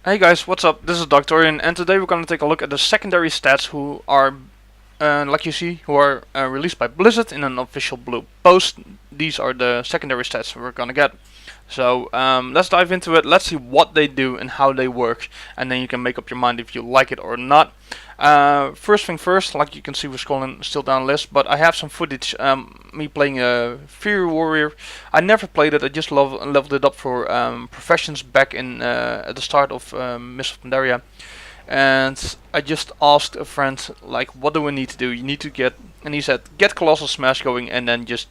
Hey guys, what's up? This is Doctorian, and today we're gonna take a look at the secondary stats who are, like you see, who are released by Blizzard in an official blue post. These are the secondary stats we're gonna get. So let's dive into it. Let's see what they do and how they work, and then you can make up your mind if you like it or not. First thing first, like you can see, we're scrolling still down the list, but I have some footage. Me playing a Fury Warrior. I never played it. I just leveled it up for professions back in at the start of Mists of Pandaria, and I just asked a friend like, "What do we need to do?" You need to get, and he said, "Get Colossal Smash going, and then just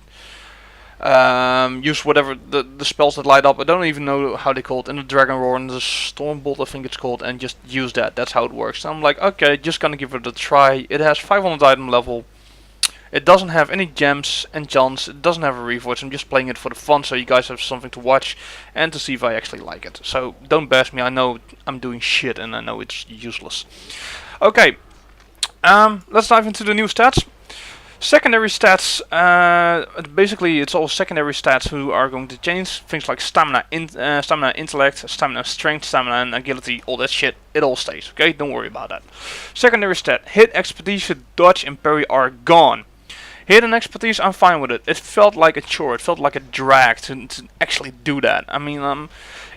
use whatever the spells that light up. I don't even know how they call it in the Dragon Roar and the Stormbolt, I think it's called, and just use that. That's how it works." So I'm like, okay, just gonna give it a try. It has 500 item level. It doesn't have any gems and enchants. It doesn't have a reforge. I'm just playing it for the fun, so you guys have something to watch and to see if I actually like it. So don't bash me. I know I'm doing shit and I know it's useless. Okay, let's dive into the new stats. Secondary stats, basically it's all secondary stats who are going to change. Things like stamina, stamina, intellect, stamina, strength, stamina, and agility, all that shit, it all stays, okay? Don't worry about that. Secondary stat, hit, expertise, dodge, and parry are gone. Hit and expertise, I'm fine with it. It felt like a chore, it felt like a drag to actually do that. I mean,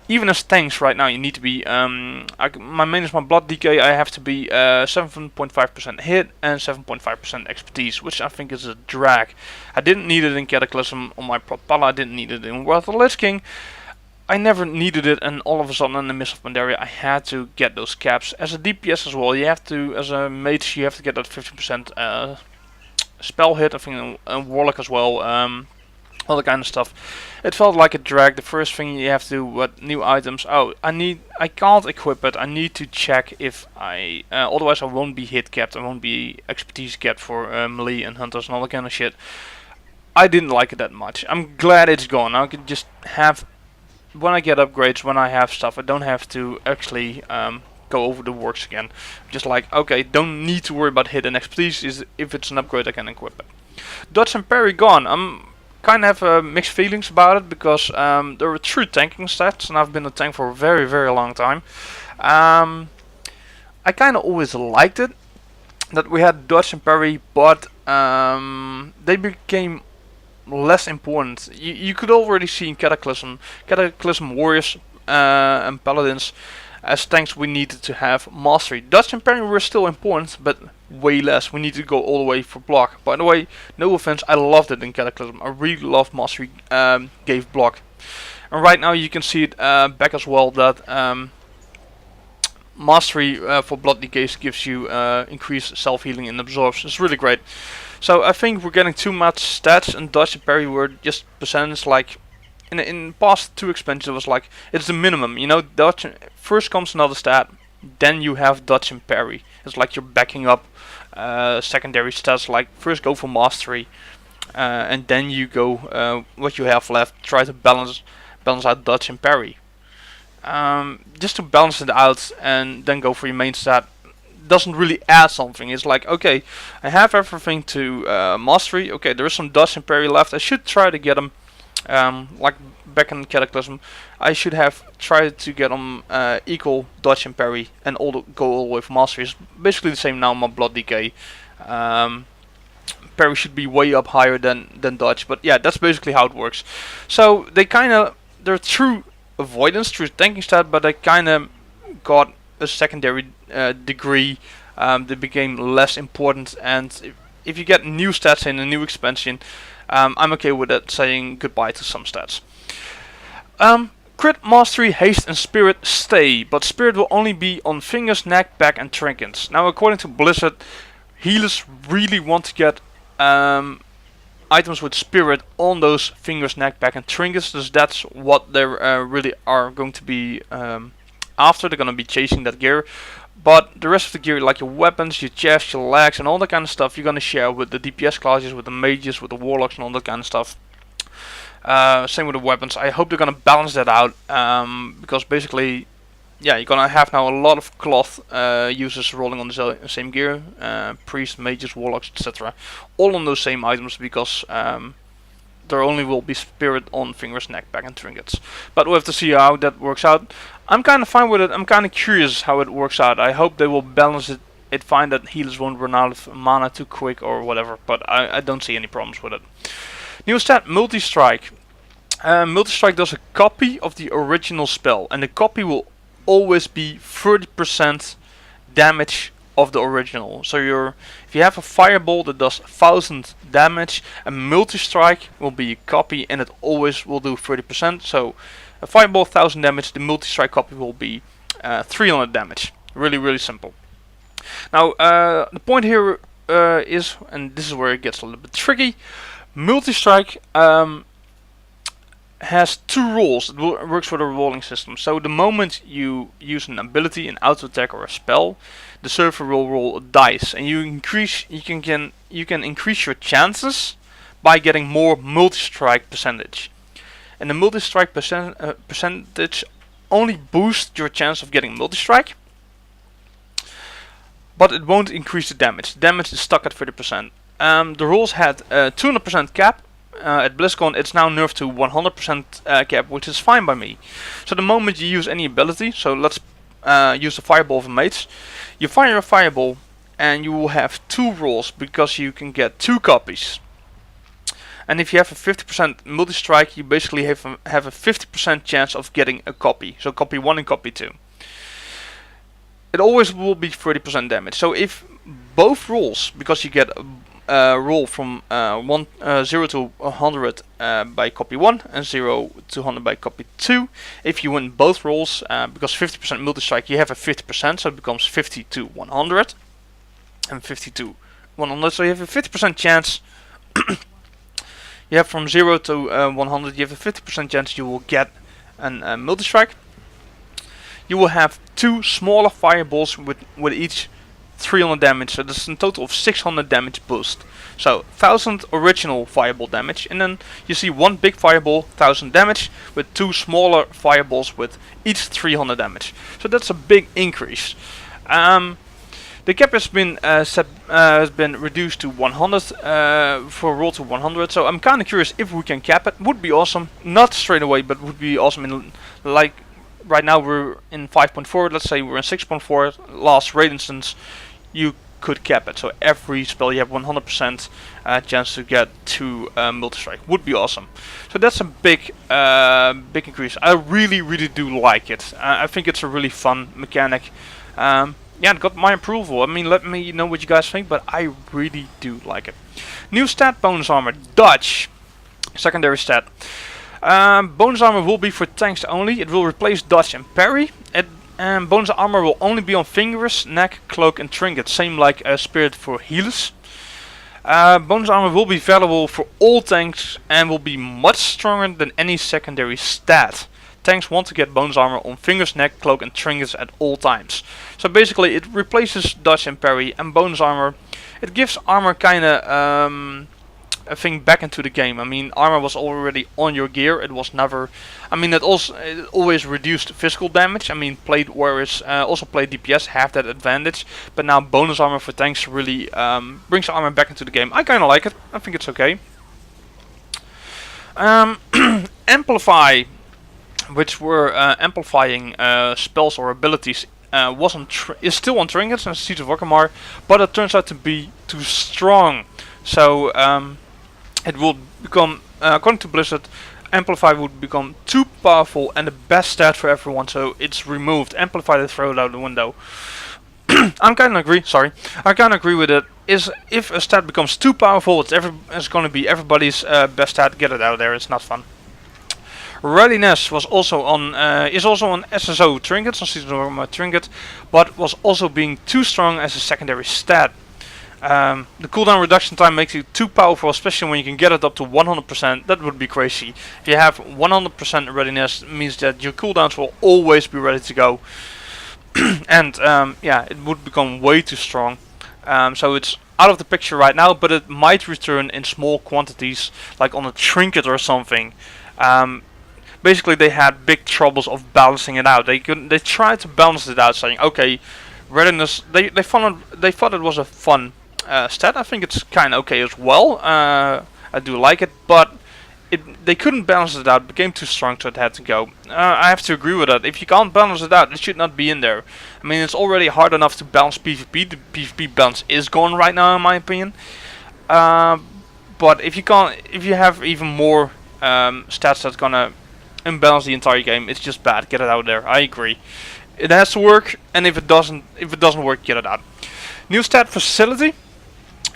even as tanks right now, you need to be, my main is my blood decay, I have to be 7.5% hit and 7.5% expertise, which I think is a drag. I didn't need it in Cataclysm on my Propala, I didn't need it in Wrath of the Lich King. I never needed it, and all of a sudden in the Mists of Pandaria I had to get those caps. As a DPS as well, you have to, as a mage, you have to get that 50% spell hit, I think, and Warlock as well. All that kind of stuff. It felt like a drag. The first thing you have to do, what new items? Oh, I can't equip it. I need to check if otherwise I won't be hit capped. I won't be expertise capped for melee and hunters and all that kind of shit. I didn't like it that much. I'm glad it's gone. I can just have, when I get upgrades, when I have stuff, I don't have to actually go over the works again. Just like, okay, don't need to worry about hit and expertise. If it's an upgrade, I can equip it. Dodge and parry gone. I'm kind of have mixed feelings about it because there were true tanking stats, and I've been a tank for a very, very long time. I kind of always liked it that we had dodge and parry, but they became less important. You could already see in Cataclysm warriors and paladins as tanks we needed to have mastery. Dodge and parry were still important, but way less. We need to go all the way for block. By the way, no offense, I loved it in Cataclysm. I really loved mastery gave block. And right now you can see it back as well that mastery for blood decays gives you increased self-healing and absorbs. It's really great. So I think we're getting too much stats, and dodge and parry were just percentages. Like in past two expansions, it was like it's the minimum. You know, dodge first comes another stat, then you have dodge and parry. It's like you're backing up secondary stats. Like first go for mastery, and then you go what you have left. Try to balance out dodge and parry. Just to balance it out, and then go for your main stat doesn't really add something. It's like, okay, I have everything to mastery. Okay, there is some dodge and parry left. I should try to get them. Like back in Cataclysm, I should have tried to get them equal dodge and parry and go all the way for mastery. It's basically the same now in my blood decay. Parry should be way up higher than dodge, but yeah, that's basically how it works. So they're true avoidance, true tanking stat, but they kind of got a secondary degree. They became less important, and if you get new stats in a new expansion, I'm okay with that, saying goodbye to some stats. Crit, mastery, haste, and spirit stay, but spirit will only be on fingers, neck, back, and trinkets. Now, according to Blizzard, healers really want to get items with spirit on those fingers, neck, back, and trinkets. So that's what they really are going to be after. They're going to be chasing that gear. But the rest of the gear, like your weapons, your chest, your legs, and all that kind of stuff, you're gonna share with the DPS classes, with the mages, with the warlocks, and all that kind of stuff. Same with the weapons. I hope they're gonna balance that out, because basically, yeah, you're gonna have now a lot of cloth users rolling on the same gear, priests, mages, warlocks, etc. All on those same items, because there only will be spirit on fingers, neck, back, and trinkets. But we'll have to see how that works out. I'm kind of fine with it. I'm kind of curious how it works out. I hope they will balance it. It find that healers won't run out of mana too quick or whatever, but I don't see any problems with it. New stat, multi-strike. Multi-strike does a copy of the original spell, and the copy will always be 30% damage of the original. So if you have a fireball that does 1000 damage, a multi-strike will be a copy and it always will do 30%. So a fireball 1000 damage, the multi-strike copy will be 300 damage. Really, really simple. Now the point here is, and this is where it gets a little bit tricky, multi-strike has two rolls. It works with a rolling system. So the moment you use an ability, an auto attack or a spell, the server will roll a dice, and you can increase your chances by getting more multi-strike percentage. And the multi-strike percentage only boosts your chance of getting multi-strike, but it won't increase the damage. The damage is stuck at 30%. The rules had 200% cap. At BlizzCon it's now nerfed to 100% cap, which is fine by me. So the moment you use any ability, so let's use the fireball of a mage, you fire a fireball and you will have two rolls because you can get two copies. And if you have a 50% multi-strike, you basically have a 50% chance of getting a copy. So copy 1 and copy 2. It always will be 30% damage. So if both rolls, because you get roll from 0 to 100 by copy 1 and 0 to 100 by copy 2. If you win both rolls, because 50% multi-strike, you have a 50%, so it becomes 50 to 100 and 50 to 100. So you have a 50% chance. You have from 0 to 100, you have a 50% chance you will get a multi-strike. You will have two smaller fireballs with each 300 damage, so that's a total of 600 damage boost. So 1000 original fireball damage, and then you see one big fireball, 1000 damage, with two smaller fireballs with each 300 damage. So that's a big increase. The cap has been reduced to 100 for roll to 100. So I'm kind of curious if we can cap it. Would be awesome, not straight away, but would be awesome. In like right now we're in 5.4. Let's say we're in 6.4. Last raid instance, you could cap it. So every spell you have 100% chance to get two multi-strike. Would be awesome. So that's a big increase. I really do like it. I think it's a really fun mechanic. Yeah, it got my approval. I mean, let me know what you guys think, but I really do like it. New stat, bonus armor, dodge. Secondary stat. Bonus armor will be for tanks only. It will replace dodge and parry. Bonus armor will only be on fingers, neck, cloak and trinket. Same like spirit for healers. Bonus armor will be valuable for all tanks and will be much stronger than any secondary stat. Tanks want to get bonus armor on fingers, neck, cloak and trinkets at all times. So basically it replaces dodge and parry, and bonus armor, it gives armor kinda a thing back into the game. I mean, armor was already on your gear. It was never, I mean, it always reduced physical damage. I mean, plate warriors, also plate DPS have that advantage, but now bonus armor for tanks really brings armor back into the game. I kinda like it. I think it's okay. Amplify, which were amplifying spells or abilities, is still on trinkets and Seeds of Orgrimmar, but it turns out to be too strong. So it will become, according to Blizzard, Amplify would become too powerful and the best stat for everyone, so it's removed. Amplify, they throw it out the window. I kinda agree with it. If a stat becomes too powerful, it's gonna be everybody's best stat. Get it out of there, it's not fun. Readiness was also on is also on SSO trinkets, on Season of trinket, but was also being too strong as a secondary stat. The cooldown reduction time makes it too powerful, especially when you can get it up to 100%. That would be crazy. If you have 100% readiness, it means that your cooldowns will always be ready to go. And yeah, it would become way too strong. So it's out of the picture right now, but it might return in small quantities, like on a trinket or something. Basically, they had big troubles of balancing it out. They tried to balance it out, saying, okay, readiness. They thought it was a fun stat. I think it's kind of okay as well. I do like it, but they couldn't balance it out. It became too strong, so it had to go. I have to agree with that. If you can't balance it out, it should not be in there. I mean, it's already hard enough to balance PvP. The PvP balance is gone right now, in my opinion. But if you have even more stats that's gonna imbalance the entire game, it's just bad. Get it out there. I agree. It has to work, and if it doesn't work, get it out. New stat facility.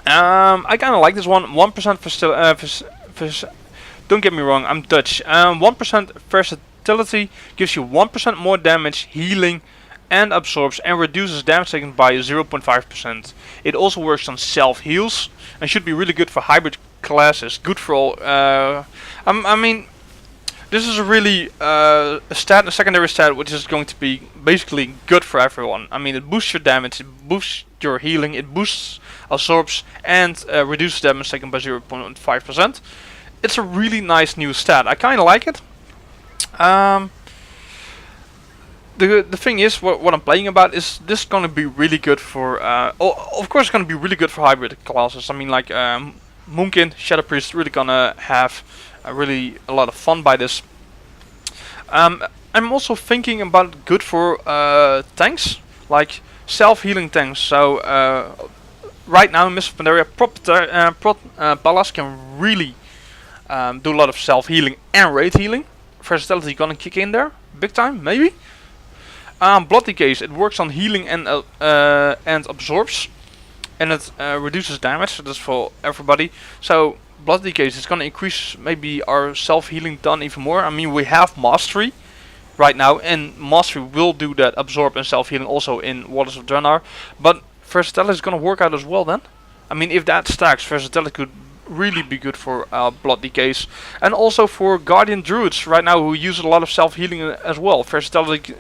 I kind of like this one. 1% don't get me wrong, I'm Dutch. 1% versatility gives you 1% more damage, healing, and absorbs and reduces damage taken by 0.5%. It also works on self heals and should be really good for hybrid classes. Good for all. I mean, this is a really a secondary stat, which is going to be basically good for everyone. I mean, it boosts your damage, it boosts your healing, it boosts, absorbs, and reduces damage taken by 0.5%. It's a really nice new stat. I kind of like it. The thing is, what I'm playing about is this going to be really good for. Of course, it's going to be really good for hybrid classes. I mean, like Moonkin, Shadow Priest, really gonna have a lot of fun by this. I'm also thinking about good for tanks, like self-healing tanks. So right now in Mist of Pandaria, Pallas can really do a lot of self-healing and raid healing. Versatility gonna kick in there, big time, maybe. Blood Decays, it works on healing and absorbs, and it reduces damage. So that's for everybody. So Blood Decays is gonna increase maybe our self-healing done even more. I mean, we have Mastery right now, and Mastery will do that absorb and self-healing also in Waters of Draenor. But Versatility is gonna work out as well then. I mean, if that stacks, Versatility could really be good for Blood Decays, and also for Guardian Druids right now who use a lot of self-healing as well. Versatility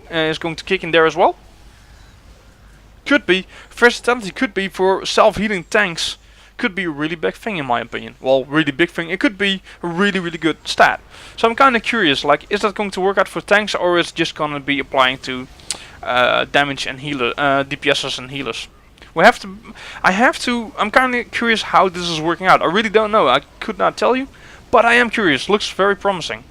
is going to kick in there as well. Could be. Versatility could be for self-healing tanks. Could be a really big thing in my opinion. Well, really big thing. It could be a really good stat. So I'm kind of curious, like, is that going to work out for tanks, or is it just going to be applying to damage and healer, DPSs and healers? I'm kind of curious how this is working out. I really don't know. I could not tell you, but I am curious. Looks very promising.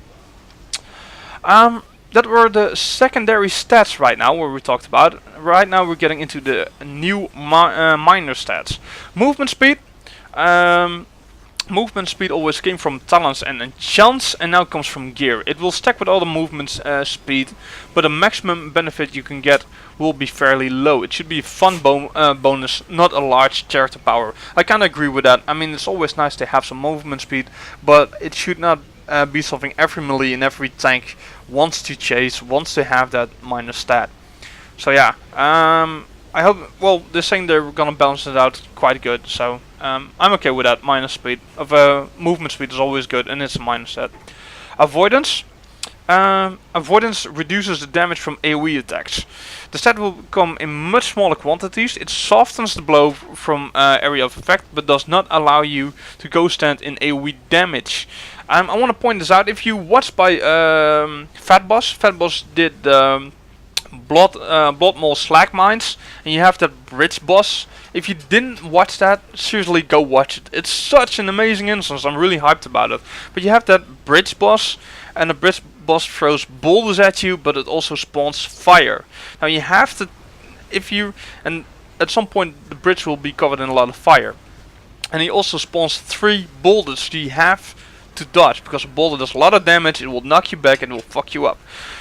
That were the secondary stats right now, where we talked about. Right now we're getting into the new minor stats. Movement speed. Movement speed always came from talents and enchants, and now comes from gear. It will stack with all the movement speed, but the maximum benefit you can get will be fairly low. It should be a fun bonus, not a large character power. I kind of agree with that. I mean, it's always nice to have some movement speed, but it should not be something every melee and every tank wants to chase, wants to have that minor stat. So yeah, I hope, well, they're saying they're gonna balance it out quite good, so I'm okay with that. Minor speed of movement speed is always good, and it's a minor stat. Avoidance. Avoidance reduces the damage from AoE attacks. The stat will come in much smaller quantities. It softens the blow from area of effect, but does not allow you to go stand in AoE damage. I want to point this out. If you watch by Fat Boss did Blood Maul Slag Mines, and you have that bridge boss. If you didn't watch that, seriously go watch it. It's such an amazing instance. I'm really hyped about it. But you have that bridge boss, and the bridge boss throws boulders at you, but it also spawns fire. Now you have to, and at some point the bridge will be covered in a lot of fire. And he also spawns 3 boulders, so you have to dodge, because a boulder does a lot of damage, it will knock you back and it will fuck you up.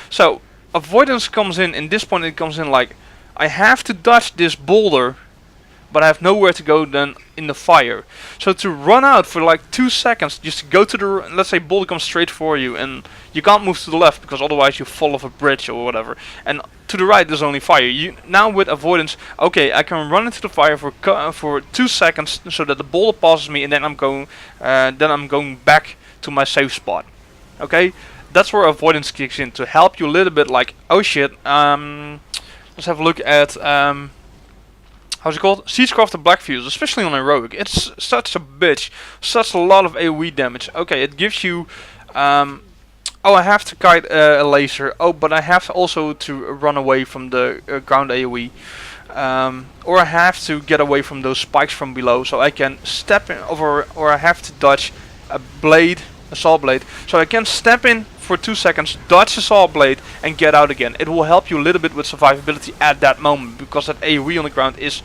So avoidance comes in this point it comes in like, I have to dodge this boulder, but I have nowhere to go then in the fire. So to run out for like 2 seconds, just to go to the, let's say boulder comes straight for you, and you can't move to the left because otherwise you fall off a bridge or whatever. And to the right there's only fire. You now with avoidance, okay, I can run into the fire for 2 seconds so that the boulder passes me, and then I'm going back to my safe spot. Okay, that's where avoidance kicks in to help you a little bit. Like, oh shit, let's have a look at how's it called? Siegecraft and Blackfuse, especially on heroic. It's such a bitch, such a lot of AoE damage. Okay, it gives you oh, I have to kite a laser. Oh, but I have also to run away from the ground AoE. Or I have to get away from those spikes from below, so I can step in over, or I have to dodge a blade a saw blade, so I can step in for 2 seconds, dodge the saw blade, and get out again. It will help you a little bit with survivability at that moment, because that AoE on the ground is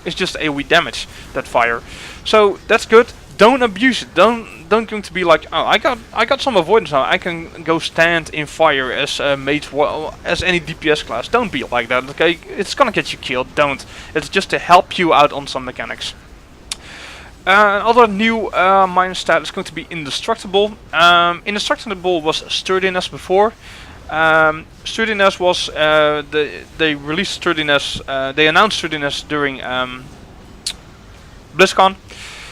just AoE damage, that fire. So that's good. Don't abuse it. Don't going to be like, oh, I got some avoidance now. I can go stand in fire as a mage, as any DPS class. Don't be like that. Okay, it's gonna get you killed. Don't. It's just to help you out on some mechanics. Another new minor stat is going to be indestructible. Indestructible was sturdiness before. Sturdiness was they released sturdiness. They announced sturdiness during BlizzCon.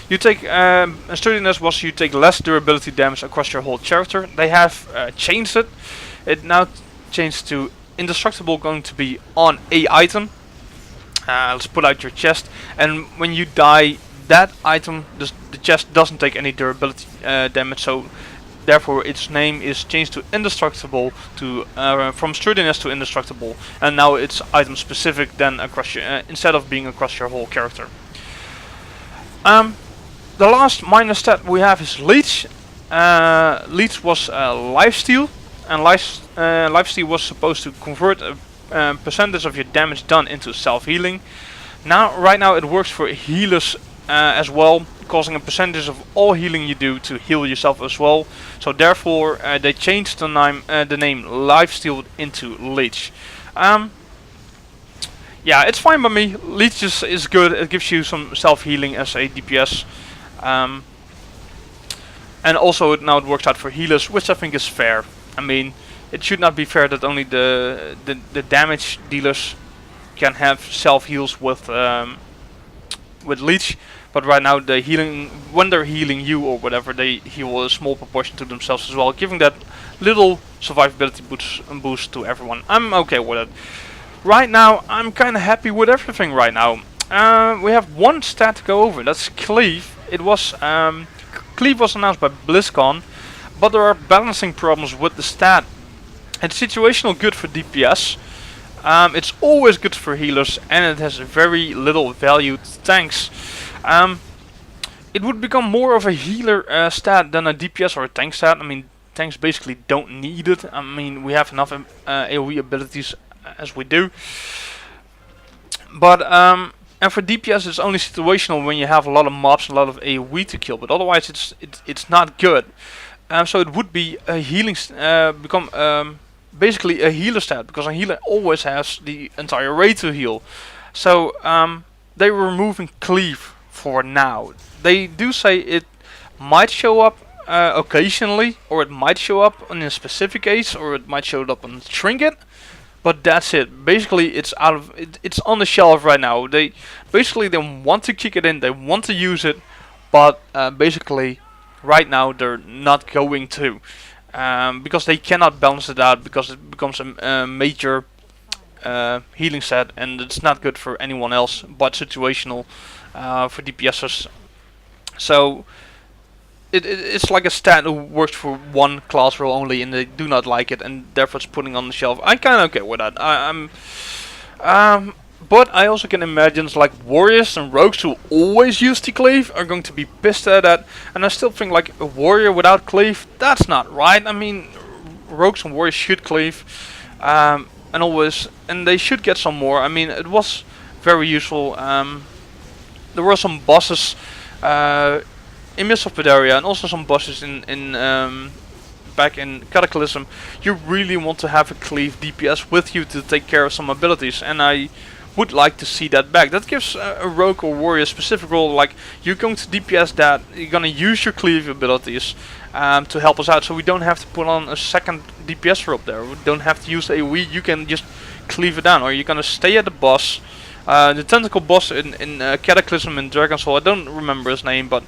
You take sturdiness was you take less durability damage across your whole character. They have changed it. It now changed to indestructible, going to be on a item. Let's pull out your chest, and when you die, that item, the chest doesn't take any durability damage. So therefore, its name is changed to indestructible, to from sturdiness to indestructible, and now it's item specific then across your, instead of being across your whole character. The last minor stat we have is Leech. Leech was lifesteal, and lifesteal was supposed to convert a percentage of your damage done into self-healing. Right now it works for healers as well, causing a percentage of all healing you do to heal yourself as well. So therefore they changed the name lifesteal into Leech. Yeah, it's fine by me. Leech is good. It gives you some self-healing as a DPS. And also now it works out for healers, which I think is fair. I mean, it should not be fair that only the damage dealers can have self-heals with Leech, but right now the healing, when they're healing you or whatever, they heal a small proportion to themselves as well, giving that little survivability boost to everyone. I'm okay with it. Right now, I'm kind of happy with everything right now. We have one stat to go over. That's Cleave. It was Cleave was announced by BlizzCon, but there are balancing problems with the stat. It's situational good for DPS. It's always good for healers, and it has very little value to tanks. It would become more of a healer stat than a DPS or a tank stat. I mean, tanks basically don't need it. I mean, we have enough AoE abilities as we do. But and for DPS it's only situational when you have a lot of mobs and a lot of AoE to kill. But otherwise it's not good. So it would be a healing become basically a healer stat, because a healer always has the entire array to heal. So they're removing Cleave for now. They do say it might show up occasionally, or it might show up in a specific case, or it might show up on Trinket. But that's it. Basically, it's out of it's on the shelf right now. They want to kick it in. They want to use it, but basically, right now they're not going to, because they cannot balance it out, because it becomes a major healing set, and it's not good for anyone else but situational for DPSers. So it's like a stat who works for one class role only, and they do not like it, and therefore it's putting on the shelf. I'm kind of okay with that. But I also can imagine like warriors and rogues who always use the Cleave are going to be pissed at that. And I still think like a warrior without Cleave, that's not right. I mean, rogues and warriors should Cleave, and they should get some more. I mean, it was very useful. There were some bosses in Mists of Pandaria, and also some bosses in back in Cataclysm. You really want to have a Cleave DPS with you to take care of some abilities, and I would like to see that back. That gives a rogue or warrior a specific role, like you're going to DPS that, you're gonna use your Cleave abilities to help us out, so we don't have to put on a second DPS up there. We don't have to use AoE, you can just Cleave it down, or you're gonna stay at the boss. The tentacle boss in Cataclysm and Dragon's Soul, I don't remember his name, but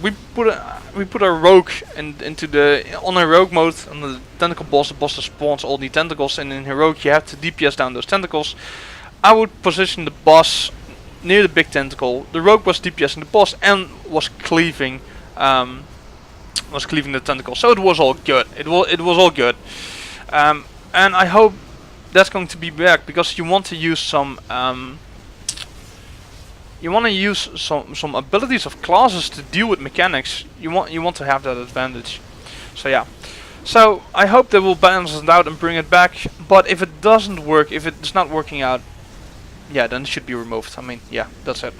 we put a rogue on heroic mode on the tentacle boss. The boss spawns all the tentacles, and in heroic you have to DPS down those tentacles. I would position the boss near the big tentacle. The rogue was DPSing the boss and was cleaving the tentacle. So it was all good. It was all good. And I hope that's going to be back, because you want to use some you want to use some abilities of classes to deal with mechanics. You want to have that advantage. So yeah. So I hope they will balance it out and bring it back. But if it doesn't work, if it's not working out, yeah, then it should be removed. I mean, yeah, that's it.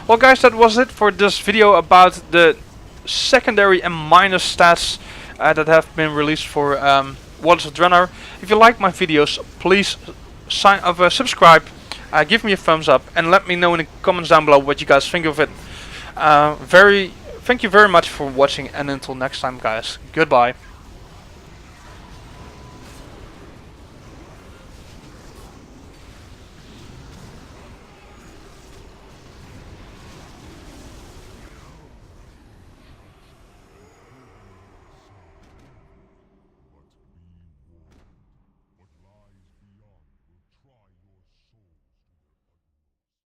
Well, guys, that was it for this video about the secondary and minor stats that have been released for WOD Adrenner. If you like my videos, please subscribe, give me a thumbs up, and let me know in the comments down below what you guys think of it. Thank you very much for watching, and until next time, guys, goodbye.